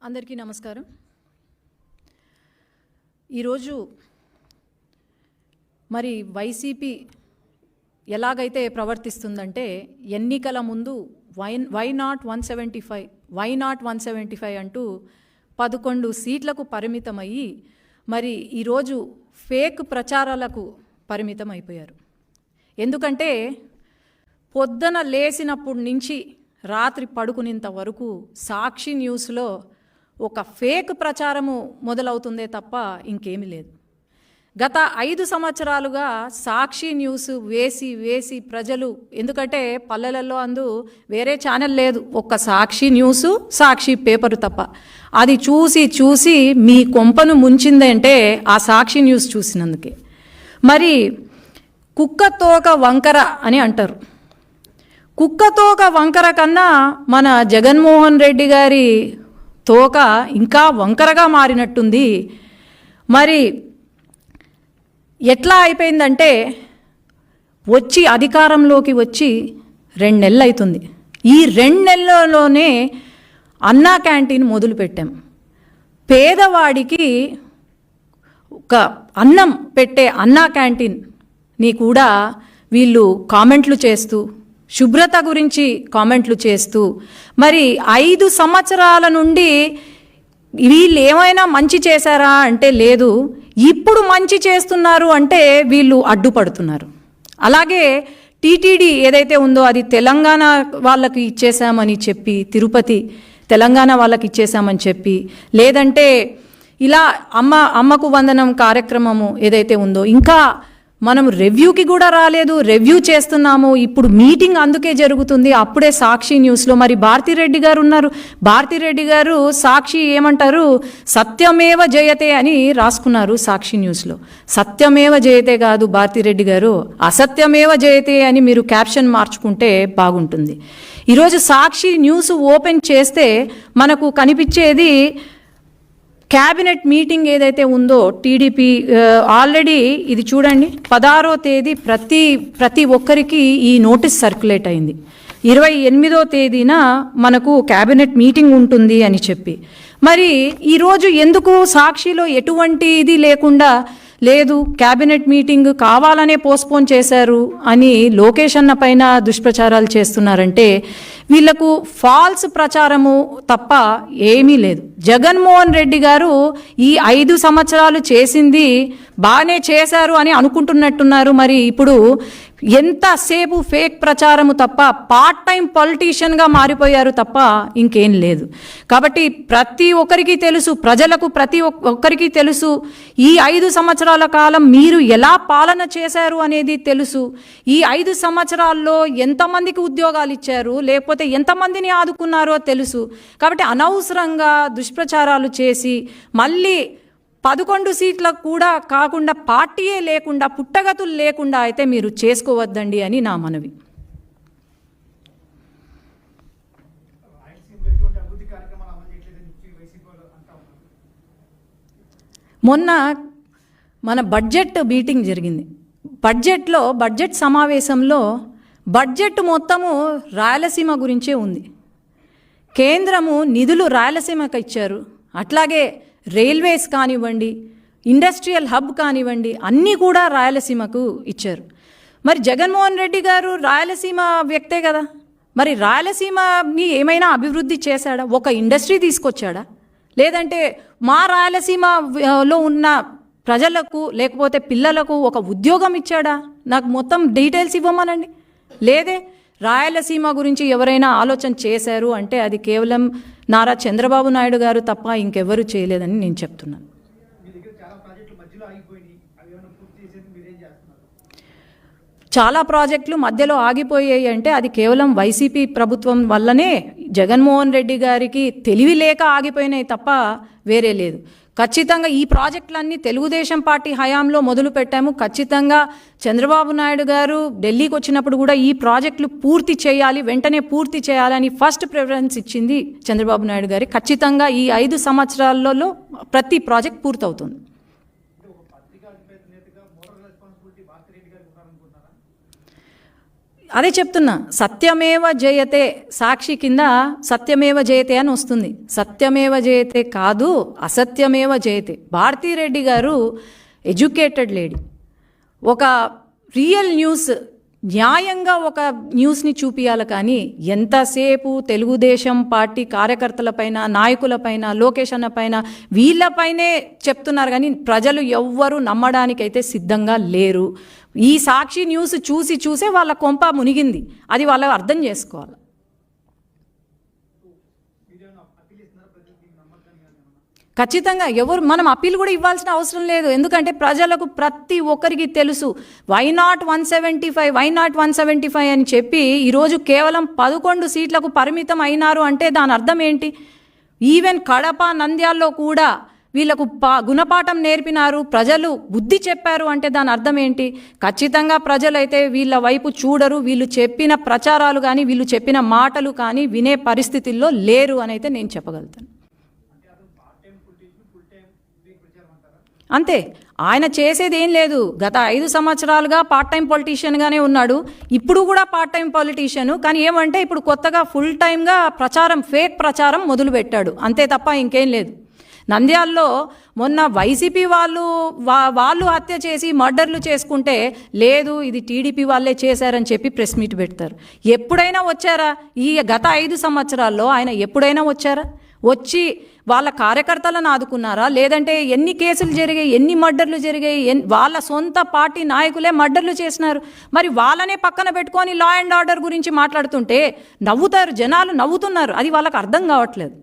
అందరికీ నమస్కారం. ఈరోజు మరి వైసీపీ ఎలాగైతే ప్రవర్తిస్తుందంటే ఎన్నికల ముందు వై నాట్ 175 అంటూ 11 సీట్లకు పరిమితమయ్యి మరి ఈరోజు ఫేక్ ప్రచారాలకు పరిమితం అయిపోయారు. ఎందుకంటే పొద్దున లేచినప్పటి నుంచి రాత్రి పడుకునేంత వరకు సాక్షి న్యూస్లో ఒక ఫేక్ ప్రచారము మొదలవుతుందే తప్ప ఇంకేమీ లేదు. గత 5 సంవత్సరాలుగా సాక్షి న్యూస్ వేసి ప్రజలు, ఎందుకంటే పల్లెలలో వేరే ఛానల్ లేదు, ఒక్క సాక్షి న్యూసు సాక్షి పేపరు తప్ప, అది చూసి మీ కొంపను ముంచిందంటే ఆ సాక్షి న్యూస్ చూసినందుకే. మరి కుక్కతోక వంకర అని అంటారు. కుక్కతోక వంకర కన్నా మన జగన్మోహన్ రెడ్డి గారి తోక ఇంకా వంకరగా మారినట్టుంది. మరి ఎట్లా అయిపోయిందంటే అధికారంలోకి వచ్చి 2 నెలలు అవుతుంది. ఈ 2 నెలల్లోనే అన్నా క్యాంటీన్ మొదలుపెట్టాం. పేదవాడికి ఒక అన్నం పెట్టే అన్నా క్యాంటీన్ని కూడా వీళ్ళు కామెంట్లు చేస్తూ, శుభ్రత గురించి కామెంట్లు చేస్తూ, మరి 5 సంవత్సరాల నుండి వీళ్ళు ఏమైనా మంచి చేశారా అంటే లేదు, ఇప్పుడు మంచి చేస్తున్నారు అంటే వీళ్ళు అడ్డుపడుతున్నారు. అలాగే టీటీడీ ఏదైతే ఉందో అది తెలంగాణ వాళ్ళకి ఇచ్చేసామని చెప్పి, తిరుపతి తెలంగాణ వాళ్ళకి ఇచ్చేసామని చెప్పి, లేదంటే ఇలా అమ్మకు వందనం కార్యక్రమము ఏదైతే ఉందో ఇంకా మనం రివ్యూకి కూడా రాలేదు, రివ్యూ చేస్తున్నాము. ఇప్పుడు మీటింగ్ అందుకే జరుగుతుంది. అప్పుడే సాక్షి న్యూస్లో మరి భారతిరెడ్డి గారు ఉన్నారు. భారతిరెడ్డి గారు సాక్షి ఏమంటారు, సత్యమేవ జయతే అని రాసుకున్నారు సాక్షి న్యూస్లో. సత్యమేవ జయతే కాదు భారతిరెడ్డి గారు, అసత్యమేవ జయతే అని మీరు క్యాప్షన్ మార్చుకుంటే బాగుంటుంది. ఈరోజు సాక్షి న్యూస్ ఓపెన్ చేస్తే మనకు కనిపించేది క్యాబినెట్ మీటింగ్ ఏదైతే ఉందో టీడీపీ ఆల్రెడీ ఇది చూడండి, 16వ తేదీ ప్రతి ఒక్కరికి ఈ నోటీస్ సర్క్యులేట్ అయింది. 28వ తేదీన మనకు క్యాబినెట్ మీటింగ్ ఉంటుంది అని చెప్పి, మరి ఈరోజు ఎందుకు సాక్షిలో ఎటువంటి ఇది లేకుండా లేదు, క్యాబినెట్ మీటింగ్ కావాలనే పోస్ట్పోన్ చేశారు అని లోకేష్ అన్న పైన దుష్ప్రచారాలు చేస్తున్నారంటే వీళ్లకు ఫాల్స్ ప్రచారము తప్ప ఏమీ లేదు. జగన్మోహన్ రెడ్డి గారు ఈ 5 సంవత్సరాలు చేసింది బాగానే చేశారు అని అనుకుంటున్నట్టున్నారు. మరి ఇప్పుడు ఎంతసేపు ఫేక్ ప్రచారము తప్ప పార్ట్ టైం పొలిటీషియన్గా మారిపోయారు తప్ప ఇంకేం లేదు. కాబట్టి ప్రతి ఒక్కరికి తెలుసు, ప్రజలకు ప్రతి ఒక్కరికి తెలుసు, ఈ 5 సంవత్సరాల కాలం మీరు ఎలా పాలన చేశారు అనేది తెలుసు. ఈ 5 సంవత్సరాల్లో ఎంతమందికి ఉద్యోగాలు ఇచ్చారు, లేకపోతే ఎంతమందిని ఆదుకున్నారో తెలుసు. కాబట్టి అనవసరంగా దుష్ప్రచారాలు చేసి మళ్ళీ 11 సీట్లకు కూడా కాకుండా పార్టీయే లేకుండా పుట్టగతులు లేకుండా అయితే మీరు చేసుకోవద్దండి అని నా మనవి. మొన్న మన బడ్జెట్ మీటింగ్ జరిగింది. బడ్జెట్ సమావేశంలో బడ్జెట్ మొత్తము రాయలసీమ గురించే ఉంది. కేంద్రము నిధులు రాయలసీమకు ఇచ్చారు. అట్లాగే రైల్వేస్ కానివ్వండి, ఇండస్ట్రియల్ హబ్ కానివ్వండి, అన్నీ కూడా రాయలసీమకు ఇచ్చారు. మరి జగన్మోహన్ రెడ్డి గారు రాయలసీమ వ్యక్తే కదా, మరి రాయలసీమని ఏమైనా అభివృద్ధి చేశాడా? ఒక ఇండస్ట్రీ తీసుకొచ్చాడా? లేదంటే మా రాయలసీమలో ఉన్న ప్రజలకు లేకపోతే పిల్లలకు ఒక ఉద్యోగం ఇచ్చాడా? నాకు మొత్తం డీటెయిల్స్ ఇవ్వమనండి. లేదే. రాయలసీమ గురించి ఎవరైనా ఆలోచన చేశారు అంటే అది కేవలం నారా చంద్రబాబు నాయుడు గారు తప్ప ఇంకెవరు చేయలేదని నేను చెప్తున్నాను. చాలా ప్రాజెక్టులు మధ్యలో ఆగిపోయాయి అంటే అది కేవలం వైసీపీ ప్రభుత్వం వల్లనే, జగన్మోహన్ రెడ్డి గారికి తెలివి లేక ఆగిపోయినాయి తప్ప వేరే లేదు. ఖచ్చితంగా ఈ ప్రాజెక్టులన్నీ తెలుగుదేశం పార్టీ హయాంలో మొదలు పెట్టాము. ఖచ్చితంగా చంద్రబాబు నాయుడు గారు ఢిల్లీకి వచ్చినప్పుడు కూడా ఈ ప్రాజెక్టులు పూర్తి చేయాలి, వెంటనే పూర్తి చేయాలని ఫస్ట్ ప్రిఫరెన్స్ ఇచ్చింది చంద్రబాబు నాయుడు గారి. ఖచ్చితంగా ఈ 5 సంవత్సరాలలో ప్రతి ప్రాజెక్ట్ పూర్తవుతుంది. అదే చెప్తున్నా, సత్యమేవ జయతే సాక్షి కింద సత్యమేవ జయతే అని వస్తుంది. సత్యమేవ జయతే కాదు, అసత్యమేవ జయతే. భారతీరెడ్డి గారు ఎడ్యుకేటెడ్ లేడీ. ఒక రియల్ న్యూస్, న్యాయంగా ఒక న్యూస్ని చూపియాలి. కానీ ఎంతసేపు తెలుగుదేశం పార్టీ కార్యకర్తలపైన, నాయకులపైన, లోకేష్ అన్న పైన, వీళ్ళపైనే చెప్తున్నారు. కానీ ప్రజలు ఎవ్వరూ నమ్మడానికైతే సిద్ధంగా లేరు. ఈ సాక్షి న్యూస్ చూసే వాళ్ళ కొంప మునిగింది. అది వాళ్ళు అర్థం చేసుకోవాలి. ఖచ్చితంగా ఎవరు మనం అప్పీల్ కూడా ఇవ్వాల్సిన అవసరం లేదు. ఎందుకంటే ప్రజలకు ప్రతి ఒక్కరికి తెలుసు. వై నాట్ 175 అని చెప్పి ఈరోజు కేవలం 11 సీట్లకు పరిమితం అయినారు అంటే దాని అర్థం ఏంటి? ఈవెన్ కడప, నంద్యాల్లో కూడా వీళ్ళకు గుణపాఠం నేర్పినారు, ప్రజలు బుద్ధి చెప్పారు అంటే దాని అర్థం ఏంటి? ఖచ్చితంగా ప్రజలైతే వీళ్ళ వైపు చూడరు. వీళ్ళు చెప్పిన ప్రచారాలు కానీ, వీళ్ళు చెప్పిన మాటలు కానీ వినే పరిస్థితుల్లో లేరు అని అయితే నేను చెప్పగలుగుతాను. అంతే, ఆయన చేసేది ఏం లేదు. గత 5 సంవత్సరాలుగా పార్ట్ టైం పొలిటీషియన్గానే ఉన్నాడు. ఇప్పుడు కూడా పార్ట్ టైం పొలిటీషియన్. కానీ ఏమంటే ఇప్పుడు కొత్తగా ఫుల్ టైమ్గా ప్రచారం, ఫేక్ ప్రచారం మొదలుపెట్టాడు. అంతే తప్ప ఇంకేం లేదు. నంద్యాల్లో మొన్న వైసీపీ వాళ్ళు హత్య చేసి మర్డర్లు చేసుకుంటే లేదు, ఇది టీడీపీ వాళ్ళే చేశారని చెప్పి ప్రెస్ మీట్ పెడతారు. ఎప్పుడైనా వచ్చారా? ఈ గత 5 సంవత్సరాల్లో ఆయన ఎప్పుడైనా వచ్చారా? వచ్చి వాళ్ళ కార్యకర్తలను ఆదుకున్నారా? లేదంటే ఎన్ని కేసులు జరిగాయి, ఎన్ని మర్డర్లు జరిగాయి? వాళ్ళ సొంత పార్టీ నాయకులే మర్డర్లు చేసినారు. మరి వాళ్ళనే పక్కన పెట్టుకొని లా అండ్ ఆర్డర్ గురించి మాట్లాడుతుంటే నవ్వుతారు, జనాలు నవ్వుతున్నారు. అది వాళ్ళకి అర్థం కావట్లేదు.